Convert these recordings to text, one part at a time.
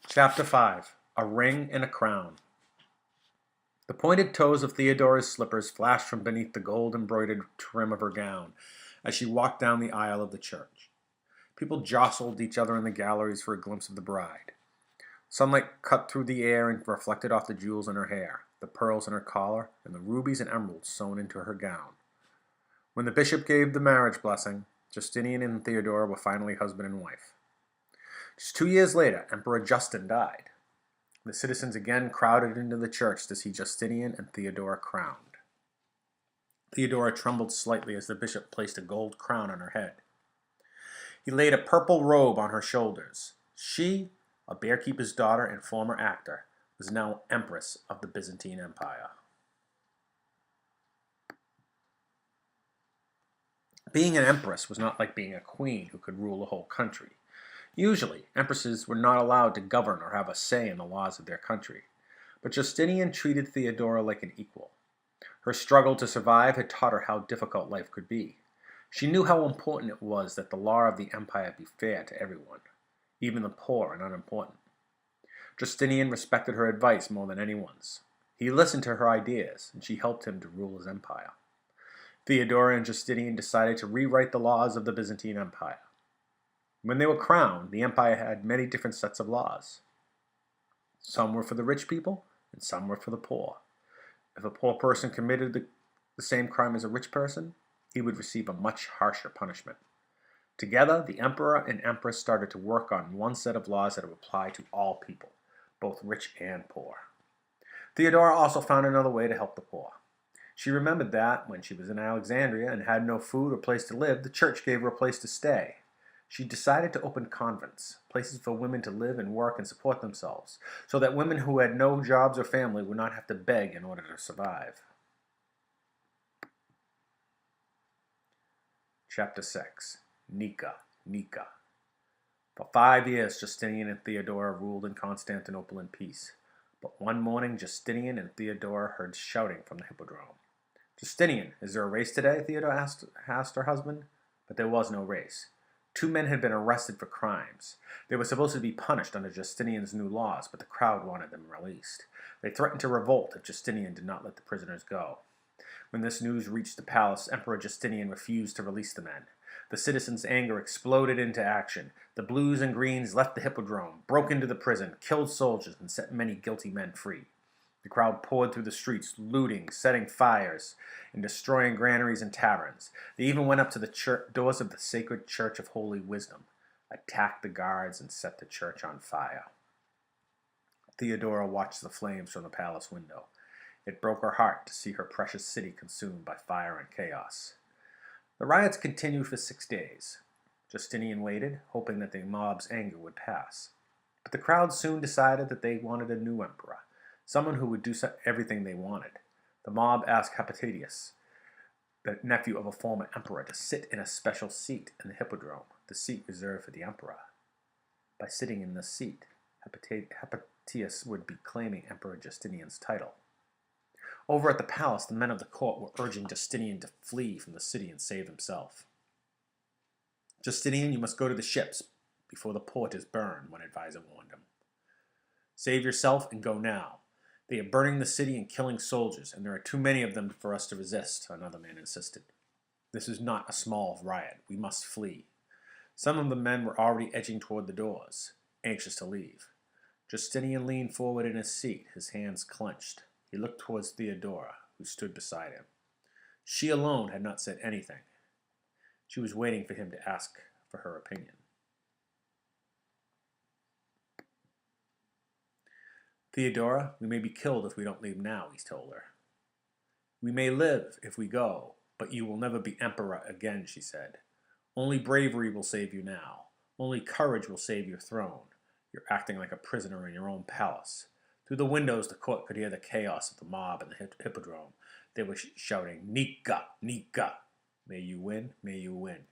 Chapter 5 A Ring and a Crown. The pointed toes of Theodora's slippers flashed from beneath the gold-embroidered trim of her gown as she walked down the aisle of the church. People jostled each other in the galleries for a glimpse of the bride. Sunlight cut through the air and reflected off the jewels in her hair, the pearls in her collar, and the rubies and emeralds sewn into her gown. When the bishop gave the marriage blessing, Justinian and Theodora were finally husband and wife. Just 2 years later, Emperor Justin died. The citizens again crowded into the church to see Justinian and Theodora crowned. Theodora trembled slightly as the bishop placed a gold crown on her head. He laid a purple robe on her shoulders. She, a bearkeeper's daughter and former actor, was now Empress of the Byzantine Empire. Being an empress was not like being a queen who could rule a whole country. Usually, empresses were not allowed to govern or have a say in the laws of their country. But Justinian treated Theodora like an equal. Her struggle to survive had taught her how difficult life could be. She knew how important it was that the law of the empire be fair to everyone, even the poor and unimportant. Justinian respected her advice more than anyone's. He listened to her ideas, and she helped him to rule his empire. Theodora and Justinian decided to rewrite the laws of the Byzantine Empire. When they were crowned, the empire had many different sets of laws. Some were for the rich people, and some were for the poor. If a poor person committed the same crime as a rich person, he would receive a much harsher punishment. Together, the emperor and empress started to work on one set of laws that would apply to all people, both rich and poor. Theodora also found another way to help the poor. She remembered that, when she was in Alexandria and had no food or place to live, the church gave her a place to stay. She decided to open convents, places for women to live and work and support themselves, so that women who had no jobs or family would not have to beg in order to survive. Chapter 6 Nika. For 5 years, Justinian and Theodora ruled in Constantinople in peace. But one morning, Justinian and Theodora heard shouting from the hippodrome. "Justinian, is there a race today?" Theodora asked her husband. But there was no race. 2 men had been arrested for crimes. They were supposed to be punished under Justinian's new laws, but the crowd wanted them released. They threatened to revolt if Justinian did not let the prisoners go. When this news reached the palace, Emperor Justinian refused to release the men. The citizens' anger exploded into action. The blues and greens left the hippodrome, broke into the prison, killed soldiers, and set many guilty men free. The crowd poured through the streets, looting, setting fires, and destroying granaries and taverns. They even went up to the doors of the sacred Church of Holy Wisdom, attacked the guards, and set the church on fire. Theodora watched the flames from the palace window. It broke her heart to see her precious city consumed by fire and chaos. The riots continued for 6 days. Justinian waited, hoping that the mob's anger would pass. But the crowd soon decided that they wanted a new emperor, someone who would do everything they wanted. The mob asked Hepatidius, the nephew of a former emperor, to sit in a special seat in the hippodrome, the seat reserved for the emperor. By sitting in this seat, Hepatidius would be claiming Emperor Justinian's title. Over at the palace, the men of the court were urging Justinian to flee from the city and save himself. "Justinian, you must go to the ships before the port is burned," one advisor warned him. "Save yourself and go now. They are burning the city and killing soldiers, and there are too many of them for us to resist," another man insisted. "This is not a small riot. We must flee." Some of the men were already edging toward the doors, anxious to leave. Justinian leaned forward in his seat, his hands clenched. He looked towards Theodora, who stood beside him. She alone had not said anything. She was waiting for him to ask for her opinion. "Theodora, we may be killed if we don't leave now," he told her. "We may live if we go, but you will never be emperor again," she said. "Only bravery will save you now. Only courage will save your throne. You're acting like a prisoner in your own palace." Through the windows, the court could hear the chaos of the mob in the hippodrome. They were shouting, "Nika! Nika! May you win, may you win,"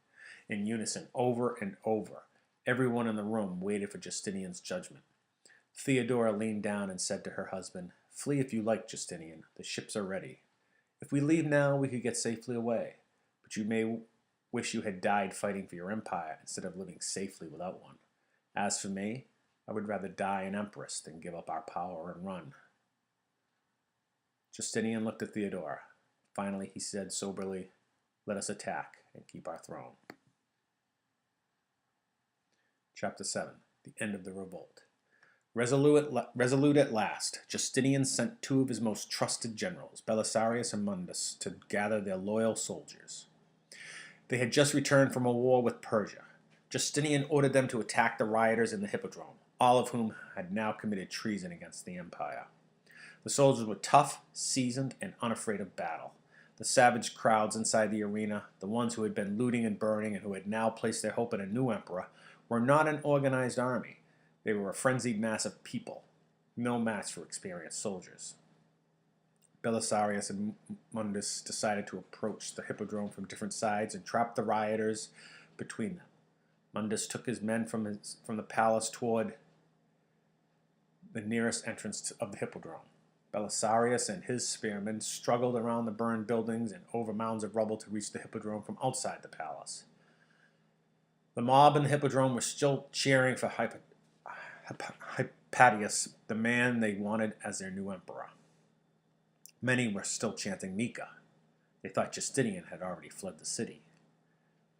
in unison over and over. Everyone in the room waited for Justinian's judgment. Theodora leaned down and said to her husband, "Flee if you like, Justinian. The ships are ready. If we leave now, we could get safely away. But you may wish you had died fighting for your empire instead of living safely without one. As for me, I would rather die an empress than give up our power and run." Justinian looked at Theodora. Finally, he said soberly, "Let us attack and keep our throne." Chapter 7. The End of the Revolt. Resolute at last, Justinian sent two of his most trusted generals, Belisarius and Mundus, to gather their loyal soldiers. They had just returned from a war with Persia. Justinian ordered them to attack the rioters in the Hippodrome, all of whom had now committed treason against the empire. The soldiers were tough, seasoned, and unafraid of battle. The savage crowds inside the arena, the ones who had been looting and burning and who had now placed their hope in a new emperor, were not an organized army. They were a frenzied mass of people, no match for experienced soldiers. Belisarius and Mundus decided to approach the Hippodrome from different sides and trap the rioters between them. Mundus took his men from the palace toward the nearest entrance of the Hippodrome. Belisarius and his spearmen struggled around the burned buildings and over mounds of rubble to reach the Hippodrome from outside the palace. The mob in the Hippodrome were still cheering for Hypatius, the man they wanted as their new emperor. Many were still chanting Nika. They thought Justinian had already fled the city.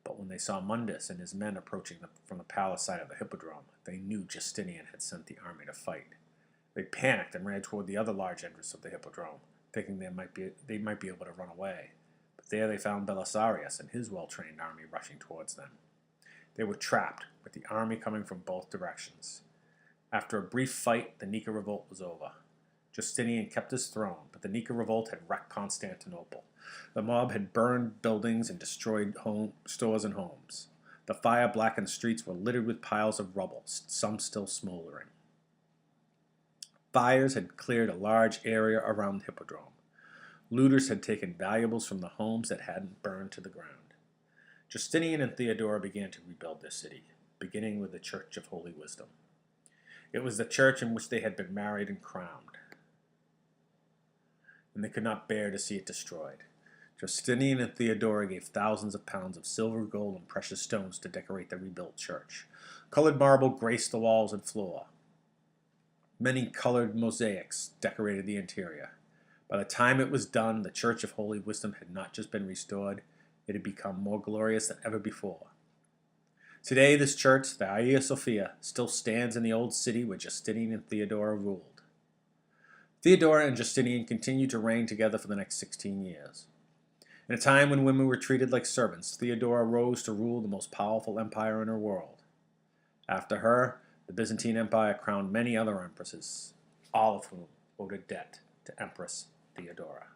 But when they saw Mundus and his men approaching from the palace side of the Hippodrome, they knew Justinian had sent the army to fight. They panicked and ran toward the other large entrance of the Hippodrome, thinking they might be able to run away. But there they found Belisarius and his well-trained army rushing towards them. They were trapped, with the army coming from both directions. After a brief fight, the Nika revolt was over. Justinian kept his throne, but the Nika revolt had wrecked Constantinople. The mob had burned buildings and destroyed stores and homes. The fire-blackened streets were littered with piles of rubble, some still smoldering. Fires had cleared a large area around the Hippodrome. Looters had taken valuables from the homes that hadn't burned to the ground. Justinian and Theodora began to rebuild their city, beginning with the Church of Holy Wisdom. It was the church in which they had been married and crowned, and they could not bear to see it destroyed. Justinian and Theodora gave thousands of pounds of silver, gold, and precious stones to decorate the rebuilt church. Colored marble graced the walls and floor. Many colored mosaics decorated the interior. By the time it was done, the Church of Holy Wisdom had not just been restored, it had become more glorious than ever before. Today, this church, the Hagia Sophia, still stands in the old city where Justinian and Theodora ruled. Theodora and Justinian continued to reign together for the next 16 years. In a time when women were treated like servants, Theodora rose to rule the most powerful empire in her world. After her, the Byzantine Empire crowned many other empresses, all of whom owed a debt to Empress Theodora.